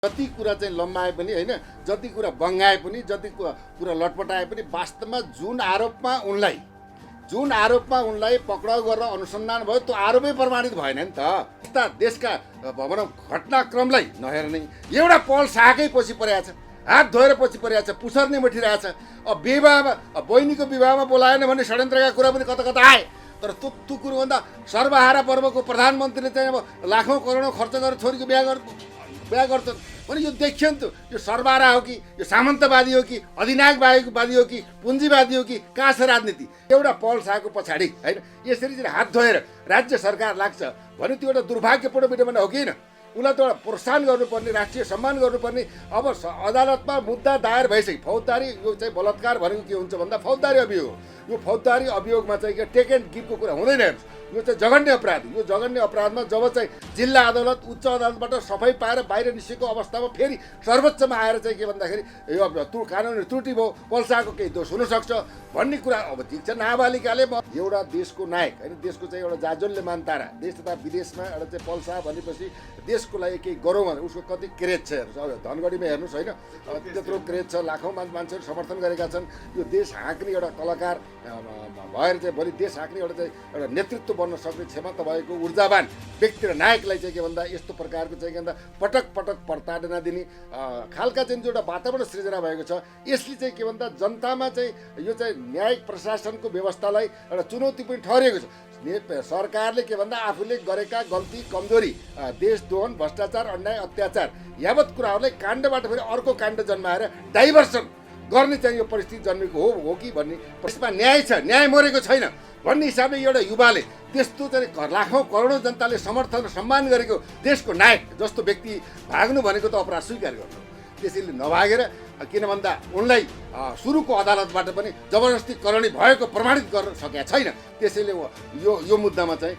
जति कुरा चाहिँ लम्बाए पनि होइन, जति कुरा बङ्गाए पनि, जति कुरा लटपटाए पनि वास्तवमा जुन आरोपमा उनलाई पक्राउ गरेर अनुसन्धान भयो त्यो आरोपै प्रमाणित भएन नि त। यस्ता देशका भनौँ घटनाक्रमलाई नहेर्ने एउटा पल शाहकै पछि परेको छ, हात धोएर पछि परेको छ, पुछर्ने मठिरहेको छ। अब विवाहमा बहिनीको विवाहमा बोलाएन भने षड्यन्त्रका कुरा पनि कता कता आए। तर त्यो कुरोभन्दा सर्वहारा पर्वको प्रधानमन्त्रीले चाहिँ अब लाखौँ करोडौँ खर्च गरेर छोरीको बिहा गर्छन् भने यो देखियो नि त। यो सर्वहारा हो कि, यो सामन्तवादी हो कि, अधिनायकवादी हो कि, पुँजीवादी हो कि, कहाँ छ राजनीति? एउटा पल शाहको पछाडि होइन यसरी चाहिँ हात धोएर राज्य सरकार लाग्छ भने त्यो एउटा दुर्भाग्यपूर्ण विडम्बना हो कि होइन? उसलाई त एउटा प्रोत्साहन गर्नुपर्ने, राष्ट्रिय सम्मान गर्नुपर्ने। अब अदालतमा मुद्दा दायर भइसक्यो। फौजदारी यो चाहिँ बलात्कार भनेको के हुन्छ भन्दा फौजदारी अभियोग हो। यो फौजदारी अभियोगमा चाहिँ टेक एन्ड गिभको कुरा हुँदैन। यो चाहिँ जघन्य अपराध। यो जघन्य अपराधमा जब चाहिँ जिल्ला अदालत उच्च अदालतबाट सफाई पाएर बाहिर निस्केको अवस्थामा फेरि सर्वोच्चमा आएर चाहिँ के भन्दाखेरि यो कानुनी त्रुटि भयो, पल्साको केही दोष हुनसक्छ भन्ने कुरा। अब ठिक छ, नाबालिकाले एउटा देशको नायक होइन, देशको चाहिँ एउटा जाजोल्यमान तारा, देश तथा विदेशमा एउटा चाहिँ पल्सा भनेपछि देशको लागि केही गरौँ भने उसको कति क्रेज छ हेर्नुहोस्। धनगढीमा हेर्नुहोस् होइन, त्यत्रो क्रेज छ, लाखौँ मान्छेहरू समर्थन गरेका छन्। यो देश हाँक्ने एउटा कलाकार भएर चाहिँ भोलि देश हाँक्ने एउटा नेतृत्व बन्न सक्ने क्षमता भएको ऊर्जावान व्यक्ति र नायकलाई चाहिँ के भन्दा यस्तो प्रकारको चाहिँ के भन्दा पटक पटक प्रताडना दिने खालका चाहिँ एउटा वातावरण सृजना भएको छ। यसले चाहिँ के भन्दा जनतामा चाहिँ यो चाहिँ न्यायिक प्रशासनको व्यवस्थालाई एउटा चुनौती पनि ठहरिएको छ। सरकारले के भन्दा आफूले गरेका गल्ती कमजोरी, देशद्रोहन, भ्रष्टाचार, अन्याय, अत्याचार यावत कुराहरूलाई काण्डबाट फेरि अर्को काण्ड जन्माएर डाइभर्सन गर्ने चाहिँ यो परिस्थिति जन्मेको हो कि भन्ने, यसमा न्याय छ, न्याय मरेको छैन भन्ने हिसाबले एउटा युवाले त्यस्तो चाहिँ लाखौँ करोडौँ जनताले समर्थन सम्मान गरेको देशको नायक जस्तो व्यक्ति भाग्नु भनेको त अपराध स्वीकार गर्नु। त्यसैले नभागेर किन भन्दा उनलाई सुरुको अदालतबाट पनि जबरजस्ती करणी भएको प्रमाणित गर्न सकेका छैन। त्यसैले यो मुद्दामा चाहिँ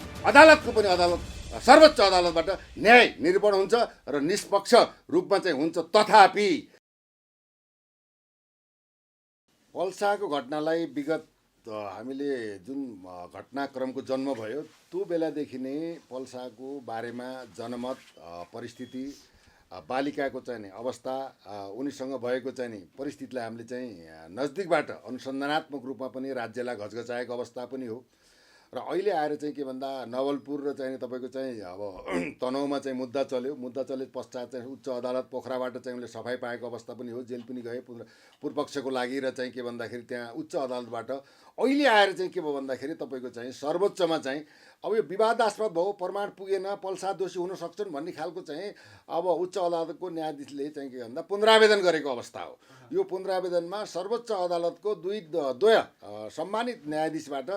सर्वोच्च अदालतबाट न्याय निरूपण हुन्छ र निष्पक्ष रूपमा चाहिँ हुन्छ। तथापि पल्साको घटनालाई विगत हामीले जुन घटनाक्रमको जन्म भयो त्यो बेलादेखि नै पल्साको बारेमा जनमत, परिस्थिति, बालिकाको चाहिँ अवस्था, उनीसँग भएको चाहिँ परिस्थितिलाई हामीले चाहिँ नजदिकबाट अनुसन्धानात्मक रूपमा पनि राज्यलाई घचघचाएको अवस्था पनि हो। र अहिले आएर चाहिँ के भन्दा नवलपुर र चाहिँ तपाईँको चाहिँ अब तनहुमा चाहिँ मुद्दा चल्यो। मुद्दा चले पश्चात चाहिँ उच्च अदालत पोखराबाट चाहिँ उनले सफाई पाएको अवस्था पनि हो, जेल पनि गए पूर्वपक्षको लागि। र चाहिँ के भन्दाखेरि त्यहाँ उच्च अदालतबाट अहिले आएर चाहिँ के भयो भन्दाखेरि तपाईँको चाहिँ सर्वोच्चमा चाहिँ अब यो विवादास्पद भयो, प्रमाण पुगेन, पल्सा दोषी हुन सक्छन् भन्ने खालको चाहिँ अब उच्च अदालतको न्यायाधीशले चाहिँ के भन्दा पुनरावेदन गरेको अवस्था हो। यो पुनरावेदनमा सर्वोच्च अदालतको द्वय सम्मानित न्यायाधीशबाट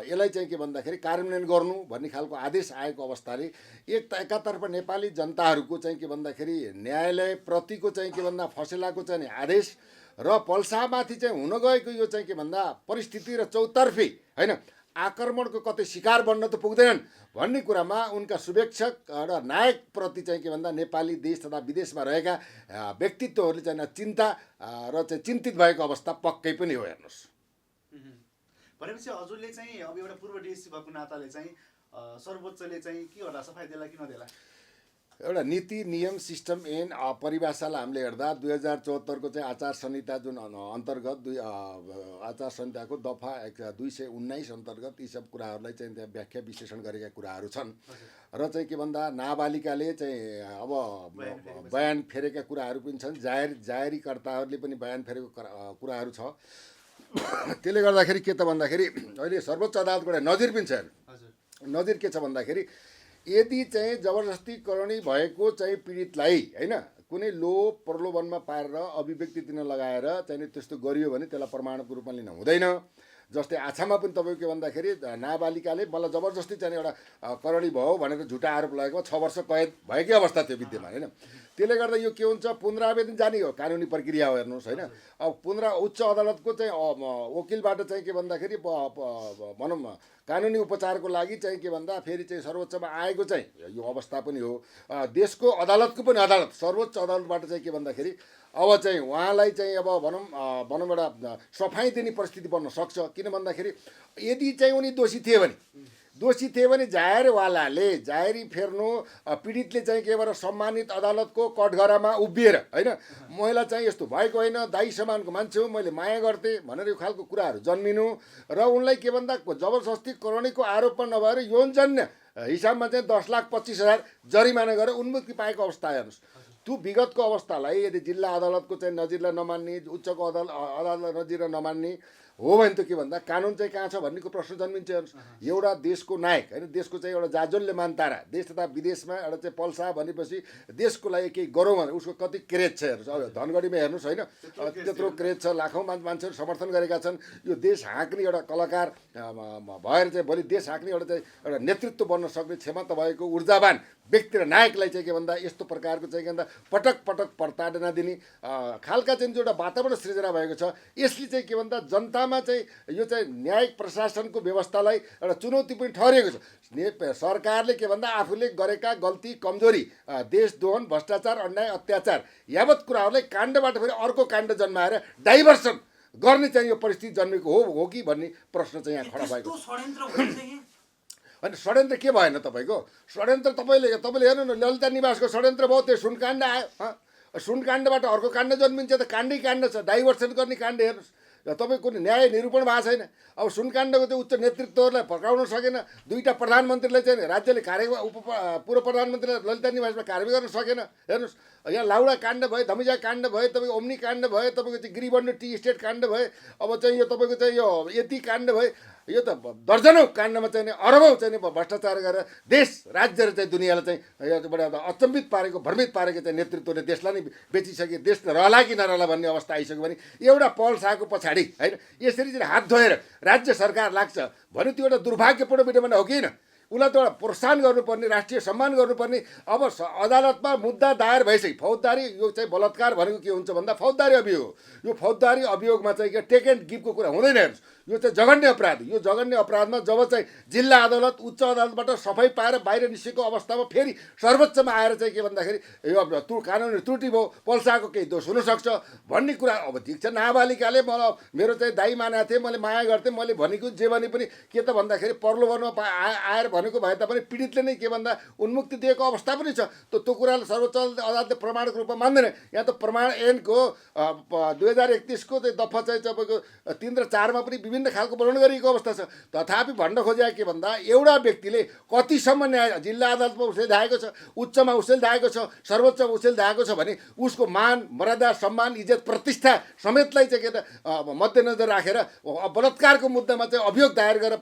यसलाई चाहिँ के भन्दाखेरि कार्यान्वयन गर्नु भन्ने खालको आदेश आएको अवस्थाले एकातर्फ नेपाली जनताहरूको चाहिँ के भन्दाखेरि न्यायालयप्रतिको चाहिँ के भन्दा फसेलाको चाहिँ आदेश र पल्सामाथि चाहिँ हुन गएको यो चाहिँ के भन्दा परिस्थिति र चौतर्फी होइन आक्रमणको कतै शिकार बन्न त पुग्दैनन् भन्ने कुरामा उनका शुभेच्छक र नायकप्रति चाहिँ के भन्दा नेपाली देश तथा विदेशमा रहेका व्यक्तित्वहरूले चाहिँ चिन्ता र चाहिँ चिन्तित भएको अवस्था पक्कै पनि हो। हेर्नुहोस् भनेपछि हजुरले चाहिँ अब एउटा पूर्व डिएससी भएको नाताले चाहिँ सर्वोच्चले चाहिँ के होला, सफाई देला कि नदेला? एउटा नीति, नियम, सिस्टम एन्ड परिभाषालाई हामीले हेर्दा 2074 को चाहिँ आचार संहिता जुन अन्तर्गत आचार संहिताको दफा 219 अन्तर्गत यी सब कुराहरूलाई चाहिँ त्यहाँ व्याख्या विश्लेषण गरेका कुराहरू छन्। र चाहिँ के भन्दा नाबालिकाले चाहिँ अब बयान फेरेका कुराहरू पनि छन्, जाहेरीकर्ताहरूले पनि बयान फेरेको कुराहरू छ। त्यसले गर्दाखेरि के त भन्दाखेरि अहिले सर्वोच्च अदालतबाट नजिर पनि छ। नजिर के छ भन्दाखेरि यदि चाहिँ जबरजस्ती करणी भएको चाहिँ पीडितलाई होइन कुनै लोभ प्रलोभनमा पारेर अभिव्यक्ति दिन लगाएर चाहिँ त्यस्तो गरियो भने त्यसलाई प्रमाणको रूपमा लिन हुँदैन। जस्तै आछामा पनि तपाईँको के भन्दाखेरि नाबालिकाले मलाई जबरजस्ती चाहिँ एउटा करणी भयो भनेर झुटा आरोप लगाएको 6 वर्ष कैद भएकै अवस्था थियो विद्यमान होइन। त्यसले गर्दा यो के हुन्छ, पुनरावेदन जाने हो, कानुनी प्रक्रिया हो। हेर्नुहोस् होइन, अब उच्च अदालतको चाहिँ वकिलबाट चाहिँ के भन्दाखेरि भनौँ कानुनी उपचारको लागि चाहिँ के भन्दा फेरि चाहिँ सर्वोच्चमा आएको चाहिँ यो अवस्था पनि हो। देशको अदालतको पनि अदालत सर्वोच्च अदालतबाट चाहिँ के भन्दाखेरि अब चाहिँ उहाँलाई चाहिँ अब भनौँ एउटा सफाई दिने परिस्थिति बन्न सक्छ। किन भन्दाखेरि यदि चाहिँ उनी दोषी थिए भने दोषी थिए भने जाहेरवालाले जाहेरी फेर्नु, पीडितले चाहिँ के भएर सम्मानित अदालतको कठघरामा उभिएर होइन महिला चाहिँ यस्तो भएको होइन, दाइ समानको मान्छे हो, मैले माया गर्थेँ भनेर यो खालको कुराहरू जन्मिनु र उनलाई के भन्दा जबरजस्ती करोडीको आरोपमा नभएर यौनजन्य हिसाबमा चाहिँ 10,25,000 जरिमाना गरेर उन्मुक्ति पाएको अवस्था हेर्नुहोस्। त्यो विगतको अवस्थालाई यदि जिल्ला अदालतको चाहिँ नजिरलाई नमान्ने, उच्चको अदालत नजिर नमान्ने हो भने त के भन्दा कानुन चाहिँ कहाँ छ भन्नेको प्रश्न जन्मिन्छ हेर्नुहोस्। एउटा देशको नायक होइन, देशको चाहिँ एउटा जाजोल्य मान्तारा, देश तथा विदेशमा एउटा चाहिँ पल्सा भनेपछि देशको लागि केही गरौँ भने उसको कति क्रेज छ हेर्नुहोस्। अब धनगढीमा हेर्नुहोस् होइन, त्यत्रो क्रेज छ, लाखौँ मान्छेहरू समर्थन गरेका छन्। यो देश हाँक्ने एउटा कलाकार भएर चाहिँ भोलि देश हाँक्ने एउटा नेतृत्व बन्न सक्ने क्षमता भएको ऊर्जावान व्यक्ति र नायकलाई चाहिँ के भन्दा यस्तो प्रकारको चाहिँ के भन्दा पटक पटक प्रताडना दिने खालका चाहिँ एउटा वातावरण सृजना भएको छ। यसले चाहिँ के भन्दा जनतामा चाहिँ यो चाहिँ न्यायिक प्रशासनको व्यवस्थालाई एउटा चुनौती पनि ठहरेको छ। सरकारले के भन्दा आफूले गरेका गल्ती, कमजोरी, देशद्रोहन, भ्रष्टाचार, अन्याय, अत्याचार यावत कुराहरूलाई काण्डबाट फेरि अर्को काण्ड जन्माएर डाइभर्सन गर्ने चाहिँ यो परिस्थिति जन्मेको हो कि भन्ने प्रश्न चाहिँ यहाँ खडा भएको छ। अनि षड्यन्त्र के भएन तपाईँको? षड्यन्त्र तपाईँले हेर्नु न, ललिता निवासको षड्यन्त्र भयो, त्यो सुनकाण्ड आयो। सुनकाण्डबाट अर्को काण्ड जन्मिन्छ त, काण्डै काण्ड छ, डाइभर्सन गर्ने काण्ड हेर्नुहोस्। तपाईँको न्याय निरूपण भएको छैन। अब सुनकाण्डको त्यो उच्च नेतृत्वहरूलाई फर्काउन सकेन। दुईवटा प्रधानमन्त्रीलाई चाहिँ राज्यले पूर्व प्रधानमन्त्रीलाई ललिता निवासमा कारवाही गर्न सकेन। हेर्नुहोस्, यहाँ लाउडा काण्ड भयो, धमिजा काण्ड भयो, तपाईँको ओम्नी काण्ड भयो, तपाईँको चाहिँ गिरिबन्धु टी स्टेट काण्ड भयो, अब चाहिँ यो तपाईँको चाहिँ यो यति काण्ड भयो। यो त दर्जनौँ काण्डमा चाहिँ अरबौँ चाहिँ भ्रष्टाचार गरेर देश राज्य र चाहिँ दुनियाँलाई चाहिँ एउटा अचम्बित पारेको, भ्रमित पारेको चाहिँ नेतृत्वले देशलाई नै बेचिसके, देश रहला कि नरहला भन्ने अवस्था आइसक्यो भने एउटा पल शाहको पछाडि होइन यसरी चाहिँ हात धोएर राज्य सरकार लाग्छ भने त्यो एउटा दुर्भाग्यपूर्ण विडम्बना हो कि होइन? उसलाई त एउटा प्रोत्साहन गर्नुपर्ने, राष्ट्रिय सम्मान गर्नुपर्ने। अब अदालतमा मुद्दा दायर भइसक्यो, फौजदारी यो चाहिँ बलात्कार भनेको के हुन्छ भन्दा फौजदारी अभियोग हो। यो फौजदारी अभियोगमा चाहिँ के टेक एन्ड गिभको कुरा हुँदैन हेर्नुहोस्। यो चाहिँ जघन्य अपराध। यो जघन्य अपराधमा जब चाहिँ जिल्ला अदालत, उच्च अदालतबाट सफाई पाएर बाहिर निस्केको अवस्थामा फेरि सर्वोच्चमा आएर चाहिँ के भन्दाखेरि यो कानुनी त्रुटि भयो, पल्साको केही दोष हुनसक्छ भन्ने कुरा। अब ठिक छ, नाबालिकाले मलाई मेरो चाहिँ दाइ मानेको थिएँ, मैले माया गर्थेँ, मैले भनेको जे भने पनि के त भन्दाखेरि प्रलोभनमा आएर भनेको भए तापनि पीडितले नै के भन्दा उन्मुक्ति दिएको अवस्था पनि छ। त्यो कुरालाई सर्वोच्च अदालतले प्रमाणको रूपमा मान्दैन। यहाँ त प्रमाण ऐनको 2031 को चाहिँ दफा चाहिँ तपाईँको 3 र 4 मा पनि विभिन्न खालको वर्णन गरिएको अवस्था छ। तथापि भन्न खोजेको के भन्दा एउटा व्यक्तिले कतिसम्म न्याय जिल्ला अदालतमा उसेलिरहेको छ, उच्चमा उसेलिरहेको छ, सर्वोच्चमा उसेलिरहेको छ भने उसको मान, मर्यादा, सम्मान, इज्जत, प्रतिष्ठा समेतलाई चाहिँ के त मध्यनजर राखेर बलात्कारको मुद्दामा चाहिँ अभियोग दायर गरेर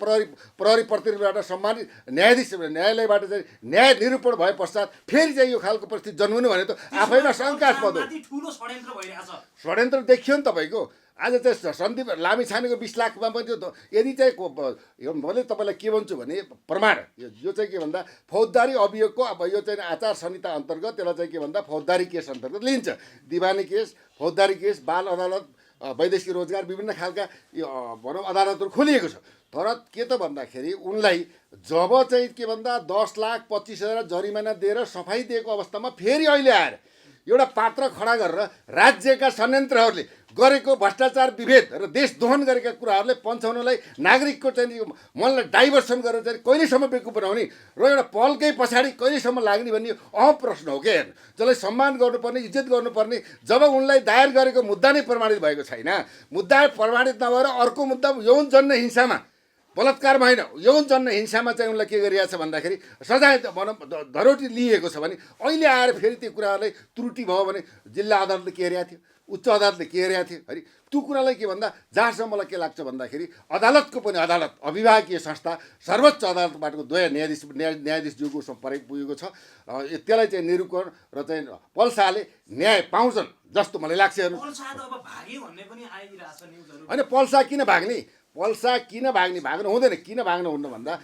प्रहरी प्रतिनिधिबाट सम्मानित न्यायालयबाट चाहिँ न्याय निरूपण भए पश्चात फेरि चाहिँ यो खालको परिस्थिति जन्मनु भने त आफैमा शङ्कास्पद हो। षड्यन्त्र देखियो नि तपाईँको। आज चाहिँ सन्दीप लामिछानेको 20 लाखमा पनि त्यो यदि चाहिँ मैले तपाईँलाई के भन्छु भने प्रमाण यो चाहिँ के भन्दा फौजदारी अभियोगको अब यो चाहिँ आचार संहिता अन्तर्गत त्यसलाई चाहिँ के भन्दा फौजदारी केस अन्तर्गत लिन्छ। दिवानी केस, फौजदारी केस, बाल अदालत, वैदेशिक रोजगार विभिन्न खालका यो भनौँ अदालतहरू खोलिएको छ। तर के त भन्दाखेरि उनलाई जब चाहिँ के भन्दा 10,25,000 जरिमाना दिएर सफाई दिएको अवस्थामा फेरि अहिले आएर एउटा पात्र खडा गरेर राज्यका संयन्त्रहरूले गरेको भ्रष्टाचार, विभेद र देशद्रोहन गरेका कुराहरूलाई पन्छाउनलाई नागरिकको चाहिँ मनलाई डाइभर्सन गरेर चाहिँ कहिलेसम्म बेकु बनाउने र एउटा पलकै पछाडि कहिलेसम्म लाग्ने भन्ने अहम प्रश्न हो क्या। हेर्नु, जसलाई सम्मान गर्नुपर्ने, इज्जत गर्नुपर्ने, जब उनलाई दायर गरेको मुद्दा नै प्रमाणित भएको छैन, मुद्दा प्रमाणित नभएर अर्को मुद्दा यौनजन्य हिंसामा, बलात्कारमा होइन यौनजन्य हिंसामा चाहिँ उनलाई के गरिरहेको छ भन्दाखेरि सजाय भनौँ धरोटी लिएको छ भने अहिले आएर फेरि त्यो कुराहरूलाई त्रुटि भयो भने जिल्ला अदालतले के हेरेको थियो, उच्च अदालतले के हेरेको थियो है। त्यो कुरालाई के भन्दा जहाँसम्म मलाई के लाग्छ भन्दाखेरि अदालतको पनि अदालत अभिभागीय संस्था सर्वोच्च अदालतबाटको न्यायाधीशज्यूको सम्पर्क पुगेको छ। त्यसलाई चाहिँ निरूपण र चाहिँ पल्साले न्याय पाउँछन् जस्तो मलाई लाग्छ। हेर्नु होइन, पल्सा किन भाग्ने? पल्सा किन भाग्ने? भाग्नु हुँदैन। किन भाग्नु हुन्न भन्दा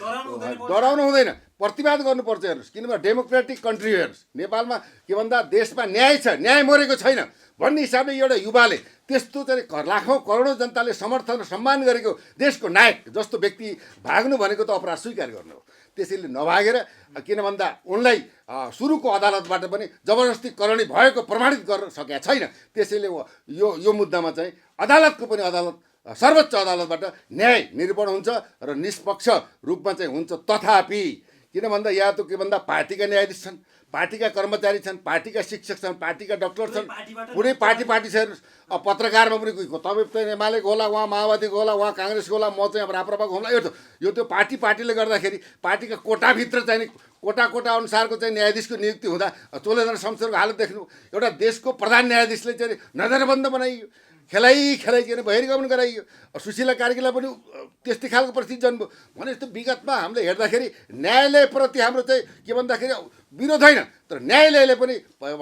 डराउनु हुँदैन, प्रतिवाद गर्नुपर्छ। हेर्नुहोस्, किनभने डेमोक्रेटिक कन्ट्री हो। हेर्नुहोस्, नेपालमा के भन्दा देशमा न्याय छ, न्याय मरेको छैन भन्ने हिसाबले एउटा युवाले त्यस्तो चाहिँ लाखौँ करोडौँ जनताले समर्थन र सम्मान गरेको देशको नायक जस्तो व्यक्ति भाग्नु भनेको त अपराध स्वीकार गर्नु हो। त्यसैले नभागेर किन भन्दा उनलाई सुरुको अदालतबाट पनि जबरजस्ती करणी भएको प्रमाणित गर्न सकेका छैन। त्यसैले यो मुद्दामा चाहिँ अदालतको पनि अदालत सर्वोच्च अदालतबाट न्याय निरूपण हुन्छ र निष्पक्ष रूपमा चाहिँ हुन्छ। तथापि किन भन्दा यहाँ त के भन्दा पार्टीका न्यायाधीश छन्, पार्टीका कर्मचारी छन्, पार्टीका शिक्षक छन्, पार्टीका डाक्टर छन्, पुरै पार्टी छ हेर्नुहोस्। अब पत्रकारमा पनि तपाईँ चाहिँ एमालेको होला, उहाँ माओवादीको होला, उहाँ काङ्ग्रेसको होला, म चाहिँ अब राप्रपाको होला, यो त्यो पार्टीले गर्दाखेरि पार्टीका कोटाभित्र चाहिँ नि कोटा अनुसारको चाहिँ न्यायाधीशको नियुक्ति हुँदा चोलेन्द्र शमशेरको हालत देख्नु। एउटा देशको प्रधान न्यायाधीशले चाहिँ नजरबन्द बनाइयो, खेलाइकन बहिर्गमन गराइयो। सुशीला कार्कीलाई पनि त्यस्तै खालको परिस्थिति जन्म्यो भने जस्तो विगतमा हामीले हेर्दाखेरि न्यायालयप्रति हाम्रो चाहिँ के भन्दाखेरि विरोध होइन, तर न्यायालयले पनि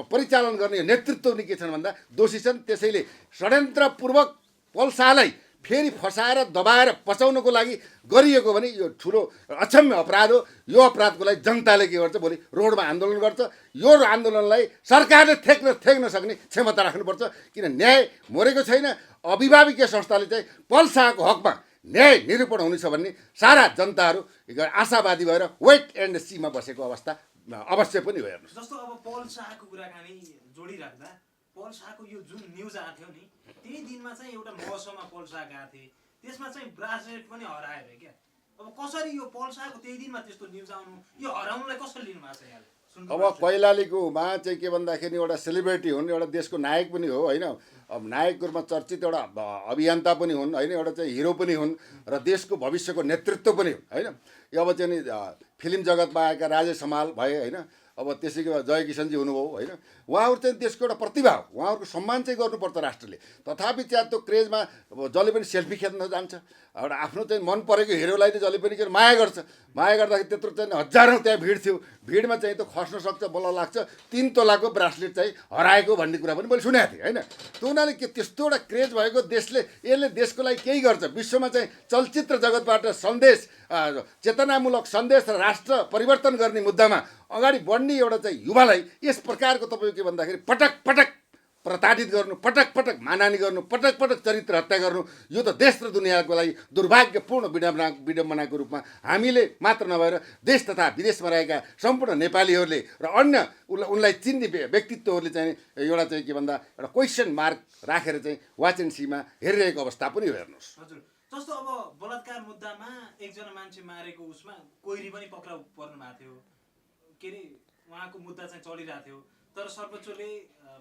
परिचालन गर्ने नेतृत्व पनि के छन् भन्दा दोषी छन्। त्यसैले षड्यन्त्रपूर्वक पल शाहलाई फेरि फसाएर दबाएर पचाउनको लागि गरिएको भने यो ठुलो अक्षम्य अपराध हो। यो अपराधको लागि जनताले के गर्छ, भोलि रोडमा आन्दोलन गर्छ। यो आन्दोलनलाई सरकारले थेक्न सक्ने क्षमता राख्नुपर्छ, किन न्याय मरेको छैन। अभिभावकीय संस्थाले चाहिँ पल शाहको हकमा न्याय निरूपण हुनेछ भन्ने सारा जनताहरू आशावादी भएर वेट एन्ड सीमा बसेको अवस्था अवश्य पनि हो। हेर्नुहोस्, जस्तो अब पल शाहको कुराकानी जोडिराख्दा पल शाहको यो जुन न्युज आएको थियो नि, त्यही दिनमा चाहिँ एउटा मौसममा पल शाह गएको थिए, त्यसमा चाहिँ ब्रासलेट पनि हरायो अरे क्या। अब कसरी यो पल शाहको त्यही दिनमा त्यस्तो न्युज आउनु, यो हराउनुलाई कसरी लिनु भएको छ यहाँले? अब कैलालीकोमा चाहिँ के भन्दाखेरि एउटा सेलिब्रिटी हुन्, एउटा देशको नायक पनि हो होइन, अब नायकको रूपमा चर्चित एउटा अभियन्ता पनि हुन् होइन, एउटा चाहिँ हिरो पनि हुन् र देशको भविष्यको नेतृत्व पनि हुन् होइन। यो अब चाहिँ नि फिल्म जगतमा आएका राजेश हमाल भए होइन, अब त्यसैको जय किसनजी हुनुभयो होइन। उहाँहरू चाहिँ देशको एउटा प्रतिभा हो, उहाँहरूको सम्मान चाहिँ गर्नुपर्छ राष्ट्रले। तथापि चाहिँ त्यो क्रेजमा जसले पनि सेल्फी खेल्न जान्छ, एउटा आफ्नो चाहिँ मन परेको हिरोलाई चाहिँ जसले पनि माया गर्छ। माया गर्दाखेरि त्यत्रो चाहिँ हजारौँ त्यहाँ भिड थियो, भिडमा चाहिँ त खस्न सक्छ, बल्ल लाग्छ 3 तोलाको ब्रासलेट चाहिँ हराएको भन्ने कुरा पनि मैले सुनेको थिएँ होइन। त्यो हुनाले के त्यस्तो एउटा क्रेज भएको देशले यसले देशको लागि केही गर्छ। विश्वमा चाहिँ चलचित्र जगतबाट सन्देश, चेतनामूलक सन्देश र राष्ट्र परिवर्तन गर्ने मुद्दामा अगाडि बढ्ने एउटा चाहिँ युवालाई यस प्रकारको तपाईँको के भन्दाखेरि पटक पटक प्रताडित गर्नु, पटक पटक मानहानि गर्नु, पटक पटक चरित्र हत्या गर्नु, यो त देश र दुनियाँको लागि दुर्भाग्यपूर्ण विडम्बनाको रूपमा हामीले मात्र नभएर देश तथा विदेशमा रहेका सम्पूर्ण नेपालीहरूले र अन्य उनलाई चिन्ने व्यक्तित्वहरूले चाहिँ एउटा चाहिँ के भन्दा एउटा क्वेसन मार्क राखेर चाहिँ वाच एन्ड सीमा हेरिरहेको अवस्था पनि हो। हेर्नुहोस्, हजुर, जस्तो अब बलात्कार मुद्दामा एकजना मान्छे मारेको उसमा कोइरी पनि पक्राउ पर्नु भएको थियो, के अरे उहाँको मुद्दा चाहिँ चलिरहेको थियो, तर सर्वोच्चले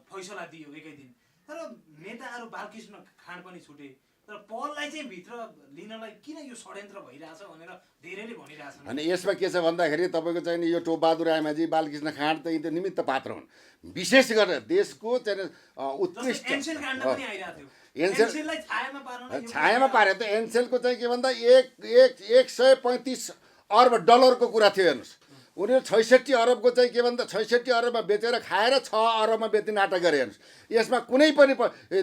फैसला दियो एकै दिन। तर नेताहरू बालकृष्ण खाँड पनि छुटे, तर पललाई चाहिँ भित्र लिनलाई किन यो षड्यन्त्र भइरहेछ भनेर धेरैले भनिरहेछन्। अनि यसमा के छ भन्दाखेरि तपाईँको चाहिँ यो टोपबहादुर रायमाझी, बालकृष्ण खाँड चाहिँ त्यो निमित्त पात्र हुन्। विशेष गरेर देशको चाहिँ उत्कृष्ट छायामा पारे त एनसेलको चाहिँ के भन्दा 135 अर्ब डलरको कुरा थियो। हेर्नुहोस्, उनीहरू 66 अरबको चाहिँ के भन्दा 66 अरबमा बेचेर खाएर 6 अरबमा बेच्ने नाटक गरे। हेर्नुहोस्, यसमा कुनै पनि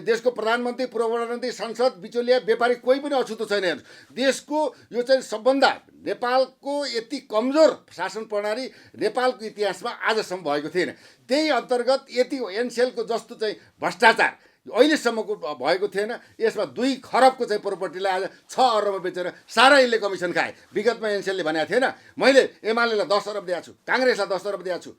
देशको प्रधानमन्त्री, पूर्व प्रधानमन्त्री, संसद, बिचौलिया, व्यापारी कोही पनि अछुतो छैन। हेर्नुहोस्, देशको यो चाहिँ सबभन्दा नेपालको यति कमजोर शासन प्रणाली नेपालको इतिहासमा आजसम्म भएको थिएन। त्यही अन्तर्गत यति एनसेलको जस्तो चाहिँ भ्रष्टाचार अहिलेसम्मको भएको थिएन। यसमा 2 खरबको चाहिँ प्रोपर्टीलाई आज 6 अरबमा बेचेर सारा यसले कमिसन खाए। विगतमा एनसेलले भनेको थिएन मैले एमालेलाई 10 अरब दिएको छु, काङ्ग्रेसलाई 10 अरब दिएको छु,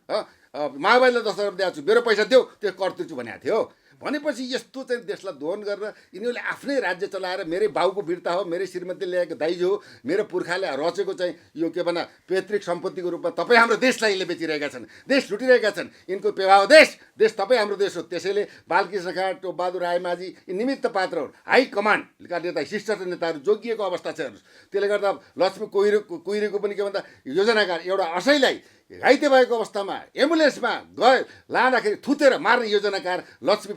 माओवादीलाई 10 अरब दिएको छु, मेरो पैसा देऊ, त्यो कर तिर्छु भनेको थियो। भनेपछि यस्तो चाहिँ देशलाई दोहन गरेर यिनीहरूले आफ्नै राज्य चलाएर मेरै बाउको वीरता हो, मेरै श्रीमतीले ल्याएको दाइजो हो, मेरो पुर्खाले रचेको चाहिँ यो के भन्न पैतृक सम्पत्तिको रूपमा तपाईँ हाम्रो देशलाई यसले बेचिरहेका छन्, देश लुटिरहेका छन्, यिनको पेवा देश तपाईँ हाम्रो देश हो। त्यसैले बालकृष्ण खाँड, टोपबहादुर रायमाझी यी निमित्त पात्र हुन्। हाई कमान्डका नेता, शीर्ष नेताहरू जोगिएको अवस्था छ। हेर्नुहोस्, त्यसले गर्दा लक्ष्मी कोइरीको पनि के भन्दा योजनाकार एउटा असैलाई घाइते भएको अवस्थामा एम्बुलेन्समा गए लाँदाखेरि थुतेर मार्ने योजनाकार लक्ष्मी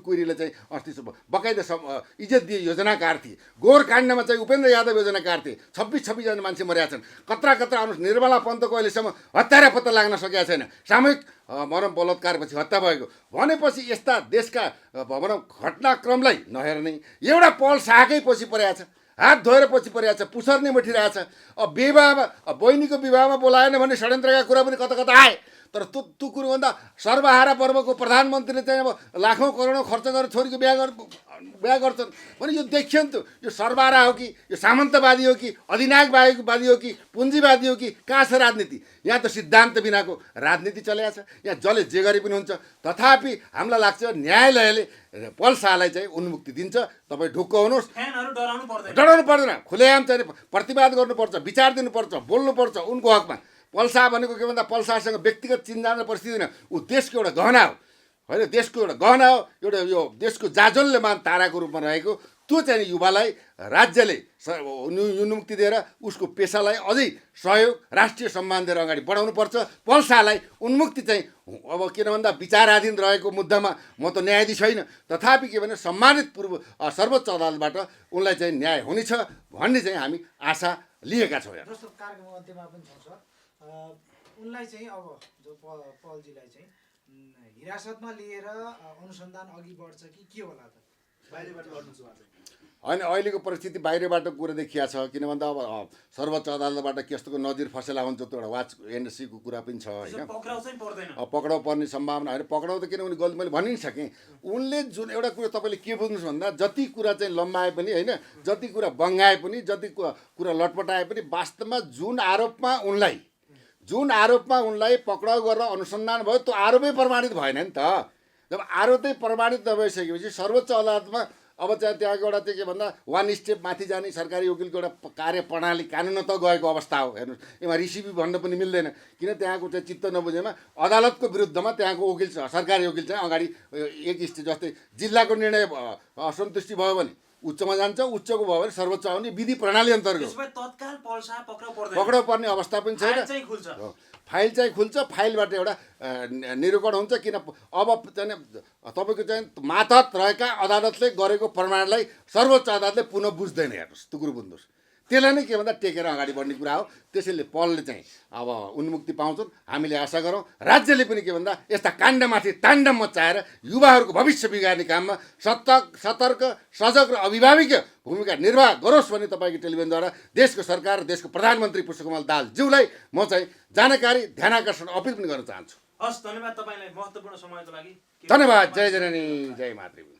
कोइरीले चाहिँ अस्ति बकाइदा इज्जत दिए योजनाकार थिए। गोरकाण्डमा चाहिँ उपेन्द्र यादव योजनाकार थिए। 26 जना मान्छे मरेका छन्। कत्रा आउनुहोस्, निर्मला पन्तको अहिलेसम्म हत्यारा पत्ता लाग्न सकेका छैन। सामूहिक भनौँ बलात्कारपछि हत्या भएको भनेपछि यस्ता देशका भनौँ घटनाक्रमलाई नहेर्ने एउटा पल शाहकै पछि परेको छ, हात धोएर पछि परेको छ, पुछर्ने मठिरहेछ। अब विवाहमा बहिनीको विवाहमा बोलाएन भने षड्यन्त्रका कुरा पनि कता आए। तर त्यो कुरो भन्दा सर्वहारा पर्वको प्रधानमन्त्रीले चाहिँ अब लाखौँ करोडौँ खर्च गरेर छोरीको बिहा बिहा गर्छन् भने यो देखियो नि त यो सरबारा हो कि यो सामन्तवादी हो कि अधिनायकवादी हो कि पुँजीवादी हो कि कहाँ छ राजनीति यहाँ त सिद्धान्त बिनाको राजनीति चलेको छ यहाँ जसले जे गरे पनि हुन्छ तथापि हामीलाई लाग्छ न्यायालयले पल शाहलाई चाहिँ उन्मुक्ति दिन्छ तपाईँ ढुक्क हुनुहोस् फ्यानहरू डराउनु पर्दैन डराउनु पर्दैन खुलेआम चाहिँ प्रतिवाद गर्नुपर्छ विचार दिनुपर्छ बोल्नुपर्छ उनको हकमा पल शाह भनेको के भन्दा पल शाहसँग व्यक्तिगत चिन्जान र परिस्थिति होइन ऊ देशको एउटा गहना हो होइन देशको एउटा गहना हो एउटा यो देशको जाजल्यमान ताराको रूपमा रहेको त्यो चाहिँ युवालाई राज्यले उन्मुक्ति दिएर उसको पेसालाई अझै सहयोग राष्ट्रिय सम्मान दिएर अगाडि बढाउनुपर्छ पल शाहलाई उन्मुक्ति चाहिँ अब किन भन्दा विचाराधीन रहेको मुद्दामा म त न्यायाधीश होइन तथापि के भने सम्मानित सर्वोच्च अदालतबाट उनलाई चाहिँ न्याय हुनेछ भन्ने चाहिँ हामी आशा लिएका छौँ यहाँ जस्तो कार्यक्रम अन्त्यमा पनि छ सर उनलाई चाहिँ अब जो पलजीलाई चाहिँ हिरासतमा लिएर अनुसन्धान अघि बढ्छ कि के होला त बाहिरबाट गर्नुहुन्छ उहाँ चाहिँ होइन अहिलेको परिस्थिति बाहिरबाट कुरा देखिया छ किन भन्दा अब सर्वोच्च अदालतबाट त्यस्तोको नजिर फसेला हुन्छ त्यो एउटा वाच एनएससीको कुरा पनि छ होइन पक्राउ चाहिँ पर्दैन पक्राउ पर्ने सम्भावना होइन पक्राउ त किनभने गल्ती मैले भनि नि सकेँ उनले जुन एउटा कुरा तपाईँले के बुझ्नुहोस् भन्दा जति कुरा चाहिँ लम्बाए पनि होइन जति कुरा बङ्गाए पनि जति कुरा लटपटाए पनि वास्तवमा जुन आरोपमा उनलाई पक्राउ गरेर अनुसन्धान भयो त्यो आरोपै प्रमाणित भएन नि त जब आरोपै प्रमाणित नभइसकेपछि सर्वोच्च अदालतमा अब चाहिँ त्यहाँको एउटा चाहिँ के भन्दा वान स्टेप माथि जाने सरकारी वकिलको एउटा कार्य प्रणाली कानुन त गएको अवस्था हो हेर्नुहोस् यसमा रिसिभी भन्न पनि मिल्दैन किन त्यहाँको चाहिँ चित्त नबुझेमा अदालतको विरुद्धमा त्यहाँको वकिल सरकारी वकिल चाहिँ अगाडि एक स्टेप जस्तै जिल्लाको निर्णय असन्तुष्टि भयो भने उच्चमा जान्छ उच्चको भयो भने सर्वोच्च आउने विधि प्रणाली अन्तर्गत त्यसपछि तत्काल पल शाह पक्राउ पर्दैन पक्राउ पर्ने अवस्था पनि छैन फाइल चाहिँ खुल्छ फाइल चाहिँ खुल्छ फाइलबाट एउटा निरूपण हुन्छ किन अब चाहिँ तपाईँको चाहिँ मातहत रहेका अदालतले गरेको प्रमाणलाई सर्वोच्च अदालतले पुनः बुझ्दैन हेर्नुहोस् त्यो कुरो बुझ्नुहोस् त्यसलाई नै के भन्दा टेकेर अगाडि बढ्ने कुरा हो त्यसैले पलले चाहिँ अब उन्मुक्ति पाउँछन् हामीले आशा गरौँ राज्यले पनि के भन्दा यस्ता काण्डमाथि ताण्डव मचाएर युवाहरूको भविष्य बिगार्ने काममा सतर्क सजग र अभिभावकीय भूमिका निर्वाह गरोस् भन्ने तपाईँको टेलिभिजनद्वारा देशको सरकार र देशको प्रधानमन्त्री पुष्पकमल दाहालज्यूलाई म चाहिँ जानकारी ध्यानाकर्षण अपिल पनि गर्न चाहन्छु हस् धन्यवाद तपाईँलाई महत्त्वपूर्ण समयको लागि धन्यवाद जय जननी जय मातृभूमि